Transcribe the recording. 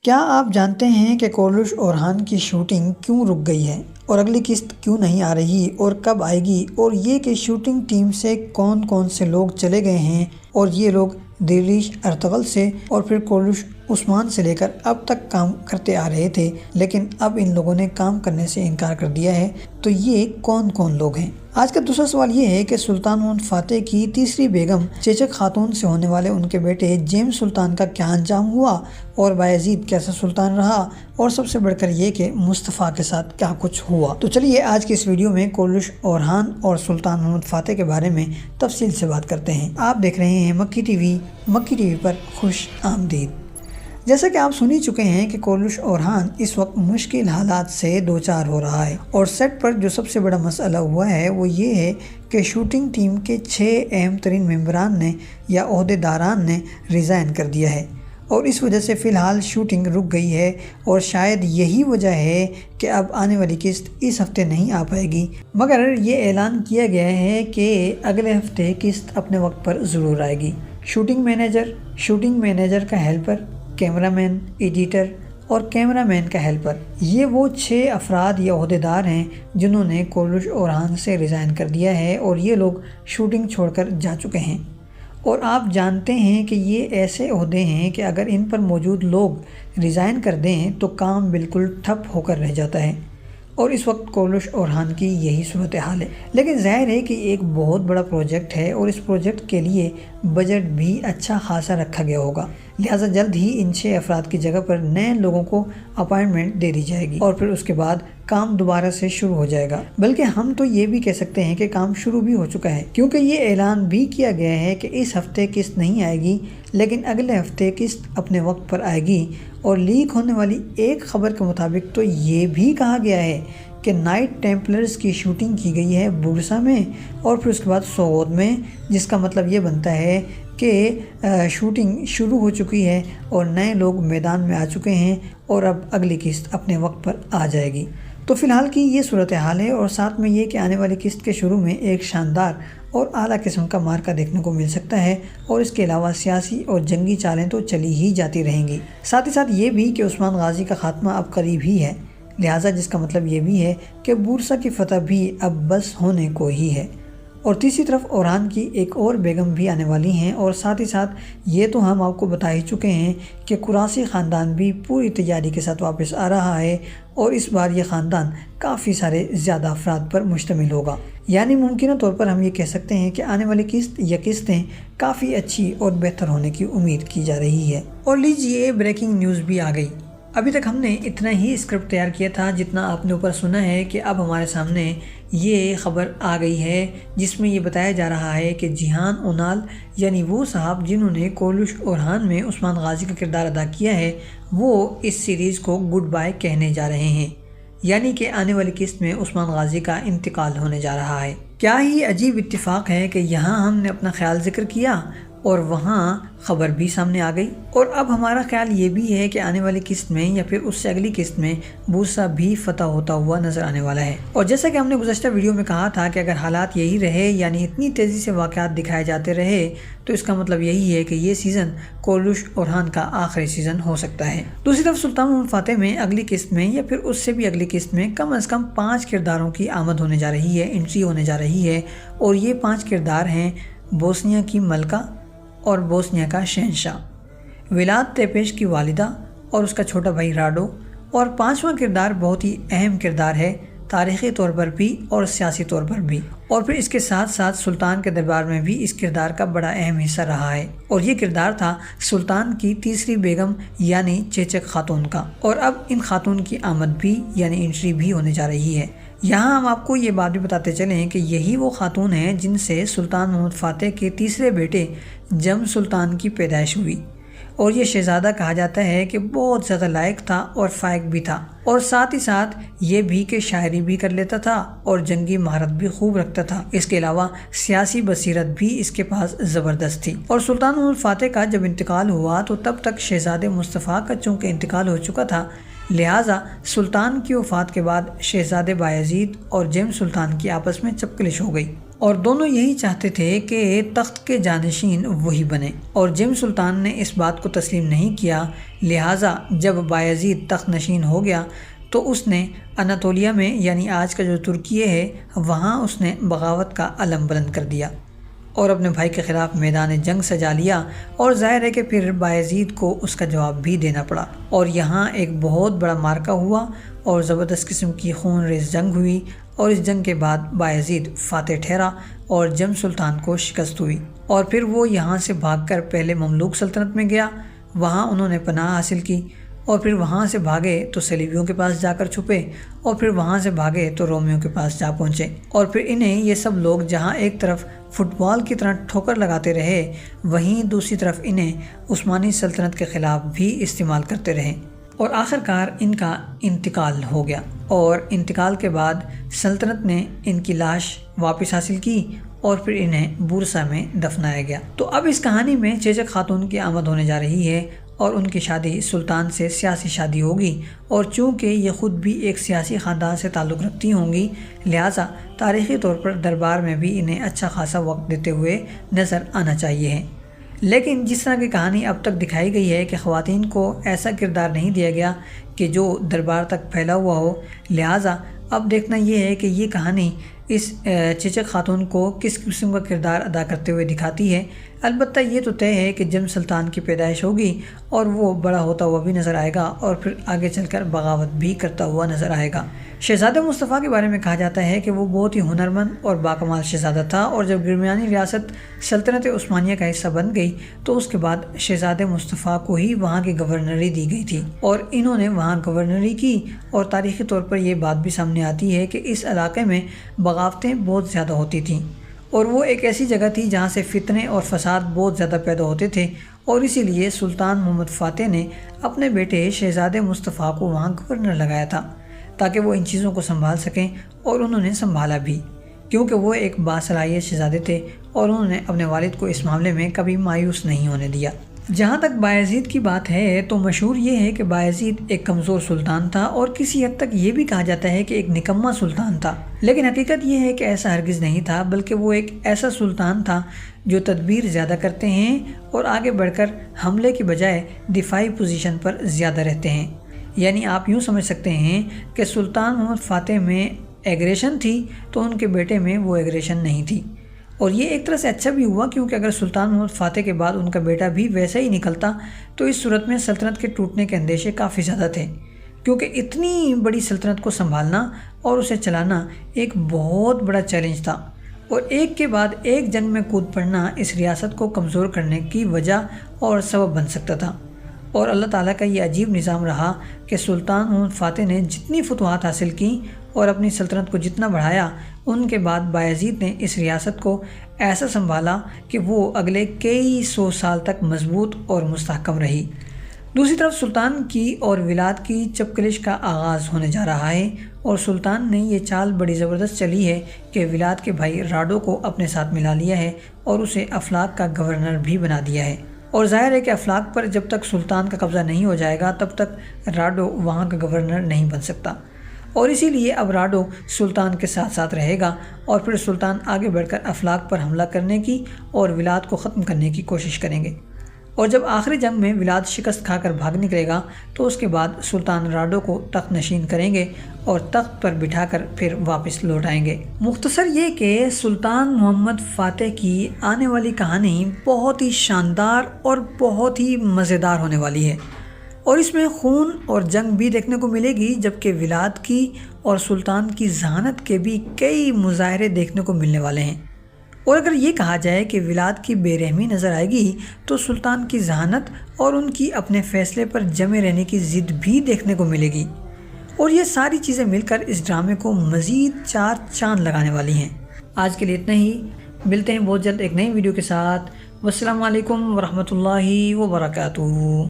کیا آپ جانتے ہیں کہ کولش اورحان کی شوٹنگ کیوں رک گئی ہے اور اگلی قسط کیوں نہیں آ رہی اور کب آئے گی، اور یہ کہ شوٹنگ ٹیم سے کون کون سے لوگ چلے گئے ہیں، اور یہ لوگ دریش ارطغرل سے اور پھر کولش عثمان سے لے کر اب تک کام کرتے آ رہے تھے، لیکن اب ان لوگوں نے کام کرنے سے انکار کر دیا ہے۔ تو یہ کون کون لوگ ہیں؟ آج کا دوسرا سوال یہ ہے کہ سلطان محمد فاتح کی تیسری بیگم چیچک خاتون سے ہونے والے ان کے بیٹے جیمز سلطان کا کیا انجام ہوا، اور بایزید کیسا سلطان رہا، اور سب سے بڑھ کر یہ کہ مصطفیٰ کے ساتھ کیا کچھ ہوا۔ تو چلیے آج کی اس ویڈیو میں کولش اورحان اور سلطان محمد فاتح کے بارے میں تفصیل سے بات کرتے ہیں۔ آپ دیکھ رہے ہیں مکی ٹی وی پر خوش آمدید۔ جیسا کہ آپ سن ہی چکے ہیں کہ کولش اورحان اس وقت مشکل حالات سے دوچار ہو رہا ہے، اور سیٹ پر جو سب سے بڑا مسئلہ ہوا ہے وہ یہ ہے کہ شوٹنگ ٹیم کے 6 اہم ترین ممبران نے یا عہدیداران نے ریزائن کر دیا ہے، اور اس وجہ سے فی الحال شوٹنگ رک گئی ہے، اور شاید یہی وجہ ہے کہ اب آنے والی قسط اس ہفتے نہیں آ پائے گی، مگر یہ اعلان کیا گیا ہے کہ اگلے ہفتے قسط اپنے وقت پر ضرور آئے گی۔ شوٹنگ مینیجر کا ہیلپر، کیمرہ مین، ایڈیٹر اور کیمرہ مین کا ہیلپر، یہ وہ 6 افراد یا عہدیدار ہیں جنہوں نے کولش اورحان سے ریزائن کر دیا ہے، اور یہ لوگ شوٹنگ چھوڑ کر جا چکے ہیں۔ اور آپ جانتے ہیں کہ یہ ایسے عہدے ہیں کہ اگر ان پر موجود لوگ ریزائن کر دیں تو کام بالکل ٹھپ ہو کر رہ جاتا ہے، اور اس وقت کولش اورحان کی یہی صورتحال ہے۔ لیکن ظاہر ہے کہ ایک بہت بڑا پروجیکٹ ہے، اور اس پروجیکٹ کے لیے بجٹ بھی اچھا خاصا رکھا گیا ہوگا، لہٰذا جلد ہی ان 6 افراد کی جگہ پر نئے لوگوں کو اپائنٹمنٹ دے دی جائے گی، اور پھر اس کے بعد کام دوبارہ سے شروع ہو جائے گا۔ بلکہ ہم تو یہ بھی کہہ سکتے ہیں کہ کام شروع بھی ہو چکا ہے، کیونکہ یہ اعلان بھی کیا گیا ہے کہ اس ہفتے قسط نہیں آئے گی، لیکن اگلے ہفتے قسط اپنے وقت پر آئے گی۔ اور لیک ہونے والی ایک خبر کے مطابق تو یہ بھی کہا گیا ہے کہ نائٹ ٹیمپلرز کی شوٹنگ کی گئی ہے بورسا میں، اور پھر اس کے بعد سوغوت میں، جس کا مطلب یہ بنتا ہے کہ شوٹنگ شروع ہو چکی ہے اور نئے لوگ میدان میں آ چکے ہیں، اور اب اگلی قسط اپنے وقت پر آ جائے گی۔ تو فی الحال کی یہ صورتحال ہے، اور ساتھ میں یہ کہ آنے والی قسط کے شروع میں ایک شاندار اور اعلیٰ قسم کا مارکا دیکھنے کو مل سکتا ہے، اور اس کے علاوہ سیاسی اور جنگی چالیں تو چلی ہی جاتی رہیں گی۔ ساتھ ہی ساتھ یہ بھی کہ عثمان غازی کا خاتمہ اب قریب ہی ہے، لہٰذا جس کا مطلب یہ بھی ہے کہ بورسا کی فتح بھی اب بس ہونے کو ہی ہے۔ اور تیسری طرف اورحان کی ایک اور بیگم بھی آنے والی ہیں، اور ساتھ ہی ساتھ یہ تو ہم آپ کو بتا ہی چکے ہیں کہ قریشی خاندان بھی پوری تیاری کے ساتھ واپس آ رہا ہے، اور اس بار یہ خاندان کافی سارے زیادہ افراد پر مشتمل ہوگا، یعنی ممکنہ طور پر ہم یہ کہہ سکتے ہیں کہ آنے والی قسط یا قسطیں کافی اچھی اور بہتر ہونے کی امید کی جا رہی ہے۔ اور لیجیے بریکنگ نیوز بھی آ گئی۔ ابھی تک ہم نے اتنا ہی اسکرپٹ تیار کیا تھا جتنا آپ نے اوپر سنا ہے، کہ اب ہمارے سامنے یہ خبر آ گئی ہے جس میں یہ بتایا جا رہا ہے کہ جیہان اونال، یعنی وہ صاحب جنہوں نے کولش اورحان میں عثمان غازی کا کردار ادا کیا ہے، وہ اس سیریز کو گڈ بائے کہنے جا رہے ہیں، یعنی کہ آنے والی قسط میں عثمان غازی کا انتقال ہونے جا رہا ہے۔ کیا ہی عجیب اتفاق ہے کہ یہاں ہم نے اپنا خیال ذکر کیا اور وہاں خبر بھی سامنے آ گئی، اور اب ہمارا خیال یہ بھی ہے کہ آنے والی قسط میں یا پھر اس سے اگلی قسط میں بورسا بھی فتح ہوتا ہوا نظر آنے والا ہے۔ اور جیسا کہ ہم نے گزشتہ ویڈیو میں کہا تھا کہ اگر حالات یہی رہے، یعنی اتنی تیزی سے واقعات دکھائے جاتے رہے، تو اس کا مطلب یہی ہے کہ یہ سیزن کولش اورحان کا آخری سیزن ہو سکتا ہے۔ دوسری طرف سلطان محمد فاتح میں اگلی قسط میں یا پھر اس سے بھی اگلی قسط میں کم از کم 5 کرداروں کی آمد ہونے جا رہی ہے، انٹری ہونے جا رہی ہے، اور یہ 5 کردار ہیں بوسنیا کی ملکہ اور بوسنیا کا شہنشاہ، ولاد تیپیش کی والدہ اور اس کا چھوٹا بھائی راڈو، اور 5واں کردار بہت ہی اہم کردار ہے تاریخی طور پر بھی اور سیاسی طور پر بھی، اور پھر اس کے ساتھ ساتھ سلطان کے دربار میں بھی اس کردار کا بڑا اہم حصہ رہا ہے، اور یہ کردار تھا سلطان کی تیسری بیگم یعنی چیچک خاتون کا، اور اب ان خاتون کی آمد بھی یعنی انٹری بھی ہونے جا رہی ہے۔ یہاں ہم آپ کو یہ بات بھی بتاتے چلیں کہ یہی وہ خاتون ہیں جن سے سلطان محمد فاتح کے تیسرے بیٹے جم سلطان کی پیدائش ہوئی، اور یہ شہزادہ کہا جاتا ہے کہ بہت زیادہ لائق تھا اور فائق بھی تھا، اور ساتھ ہی ساتھ یہ بھی کہ شاعری بھی کر لیتا تھا اور جنگی مہارت بھی خوب رکھتا تھا، اس کے علاوہ سیاسی بصیرت بھی اس کے پاس زبردست تھی۔ اور سلطان محمد فاتح کا جب انتقال ہوا تو تب تک شہزادے مصطفیٰ کا چونکہ انتقال ہو چکا تھا، لہٰذا سلطان کی وفات کے بعد شہزادے بایزید اور جیمز سلطان کی آپس میں چپکلش ہو گئی، اور دونوں یہی چاہتے تھے کہ تخت کے جانشین وہی بنے، اور جم سلطان نے اس بات کو تسلیم نہیں کیا، لہٰذا جب بایزید تخت نشین ہو گیا تو اس نے اناطولیہ میں یعنی آج کا جو ترکیہ ہے وہاں اس نے بغاوت کا علم بلند کر دیا اور اپنے بھائی کے خلاف میدان جنگ سجا لیا، اور ظاہر ہے کہ پھر بایزید کو اس کا جواب بھی دینا پڑا، اور یہاں ایک بہت بڑا معرکہ ہوا اور زبردست قسم کی خون ریز جنگ ہوئی، اور اس جنگ کے بعد بایزید فاتح ٹھہرا اور جم سلطان کو شکست ہوئی، اور پھر وہ یہاں سے بھاگ کر پہلے مملوک سلطنت میں گیا، وہاں انہوں نے پناہ حاصل کی، اور پھر وہاں سے بھاگے تو صلیبیوں کے پاس جا کر چھپے، اور پھر وہاں سے بھاگے تو رومیوں کے پاس جا پہنچے، اور پھر انہیں یہ سب لوگ جہاں ایک طرف فٹ بال کی طرح ٹھوکر لگاتے رہے، وہیں دوسری طرف انہیں عثمانی سلطنت کے خلاف بھی استعمال کرتے رہے، اور آخر کار ان کا انتقال ہو گیا، اور انتقال کے بعد سلطنت نے ان کی لاش واپس حاصل کی اور پھر انہیں بورسا میں دفنایا گیا۔ تو اب اس کہانی میں چیچک خاتون کی آمد ہونے جا رہی ہے، اور ان کی شادی سلطان سے سیاسی شادی ہوگی، اور چونکہ یہ خود بھی ایک سیاسی خاندان سے تعلق رکھتی ہوں گی، لہٰذا تاریخی طور پر دربار میں بھی انہیں اچھا خاصا وقت دیتے ہوئے نظر آنا چاہیے ہے۔ لیکن جس طرح کی کہانی اب تک دکھائی گئی ہے کہ خواتین کو ایسا کردار نہیں دیا گیا کہ جو دربار تک پھیلا ہوا ہو، لہٰذا اب دیکھنا یہ ہے کہ یہ کہانی اس چیچک خاتون کو کس قسم کا کردار ادا کرتے ہوئے دکھاتی ہے۔ البتہ یہ تو طے ہے کہ جم سلطان کی پیدائش ہوگی اور وہ بڑا ہوتا ہوا بھی نظر آئے گا، اور پھر آگے چل کر بغاوت بھی کرتا ہوا نظر آئے گا۔ شہزادہ مصطفیٰ کے بارے میں کہا جاتا ہے کہ وہ بہت ہی ہنرمند اور باکمال شہزادہ تھا، اور جب درمیانی ریاست سلطنت عثمانیہ کا حصہ بن گئی تو اس کے بعد شہزادہ مصطفیٰ کو ہی وہاں کی گورنری دی گئی تھی، اور انہوں نے وہاں گورنری کی، اور تاریخی طور پر یہ بات بھی سامنے آتی ہے کہ اس علاقے میں بغاوتیں بہت زیادہ ہوتی تھیں، اور وہ ایک ایسی جگہ تھی جہاں سے فتنے اور فساد بہت زیادہ پیدا ہوتے تھے، اور اسی لیے سلطان محمد فاتح نے اپنے بیٹے شہزادہ مصطفیٰ کو وہاں گورنر لگایا تھا تاکہ وہ ان چیزوں کو سنبھال سکیں، اور انہوں نے سنبھالا بھی، کیونکہ وہ ایک باصلاحیت شہزادے تھے اور انہوں نے اپنے والد کو اس معاملے میں کبھی مایوس نہیں ہونے دیا۔ جہاں تک بایزید کی بات ہے تو مشہور یہ ہے کہ بایزید ایک کمزور سلطان تھا، اور کسی حد تک یہ بھی کہا جاتا ہے کہ ایک نکما سلطان تھا، لیکن حقیقت یہ ہے کہ ایسا ہرگز نہیں تھا، بلکہ وہ ایک ایسا سلطان تھا جو تدبیر زیادہ کرتے ہیں اور آگے بڑھ کر حملے کی بجائے دفاعی پوزیشن پر زیادہ رہتے ہیں۔ یعنی آپ یوں سمجھ سکتے ہیں کہ سلطان محمد فاتح میں ایگریشن تھی تو ان کے بیٹے میں وہ ایگریشن نہیں تھی، اور یہ ایک طرح سے اچھا بھی ہوا، کیونکہ اگر سلطان محمد فاتح کے بعد ان کا بیٹا بھی ویسا ہی نکلتا تو اس صورت میں سلطنت کے ٹوٹنے کے اندیشے کافی زیادہ تھے، کیونکہ اتنی بڑی سلطنت کو سنبھالنا اور اسے چلانا ایک بہت بڑا چیلنج تھا، اور ایک کے بعد ایک جنگ میں کود پڑنا اس ریاست کو کمزور کرنے کی وجہ اور سبب بن سکتا تھا۔ اور اللہ تعالیٰ کا یہ عجیب نظام رہا کہ سلطان محمد فاتح نے جتنی فتوحات حاصل کی اور اپنی سلطنت کو جتنا بڑھایا، ان کے بعد بایزید نے اس ریاست کو ایسا سنبھالا کہ وہ اگلے کئی سو سال تک مضبوط اور مستحکم رہی۔ دوسری طرف سلطان کی اور ولاد کی چپکلش کا آغاز ہونے جا رہا ہے، اور سلطان نے یہ چال بڑی زبردست چلی ہے کہ ولاد کے بھائی راڈو کو اپنے ساتھ ملا لیا ہے اور اسے افلاک کا گورنر بھی بنا دیا ہے، اور ظاہر ہے کہ افلاک پر جب تک سلطان کا قبضہ نہیں ہو جائے گا تب تک راڈو وہاں کا گورنر نہیں بن سکتا، اور اسی لیے اب راڈو سلطان کے ساتھ ساتھ رہے گا، اور پھر سلطان آگے بڑھ کر افلاک پر حملہ کرنے کی اور ولاد کو ختم کرنے کی کوشش کریں گے، اور جب آخری جنگ میں ولاد شکست کھا کر بھاگ نکلے گا تو اس کے بعد سلطان راڈو کو تخت نشین کریں گے اور تخت پر بٹھا کر پھر واپس لوٹ آئیں گے۔ مختصر یہ کہ سلطان محمد فاتح کی آنے والی کہانی بہت ہی شاندار اور بہت ہی مزیدار ہونے والی ہے، اور اس میں خون اور جنگ بھی دیکھنے کو ملے گی، جبکہ ولاد کی اور سلطان کی ذہانت کے بھی کئی مظاہرے دیکھنے کو ملنے والے ہیں، اور اگر یہ کہا جائے کہ ولاد کی بے رحمی نظر آئے گی تو سلطان کی ذہانت اور ان کی اپنے فیصلے پر جمے رہنے کی ضد بھی دیکھنے کو ملے گی، اور یہ ساری چیزیں مل کر اس ڈرامے کو مزید 4 چاند لگانے والی ہیں۔ آج کے لیے اتنا ہی، ملتے ہیں بہت جلد ایک نئی ویڈیو کے ساتھ۔ والسلام علیکم ورحمۃ اللہ وبرکاتہ۔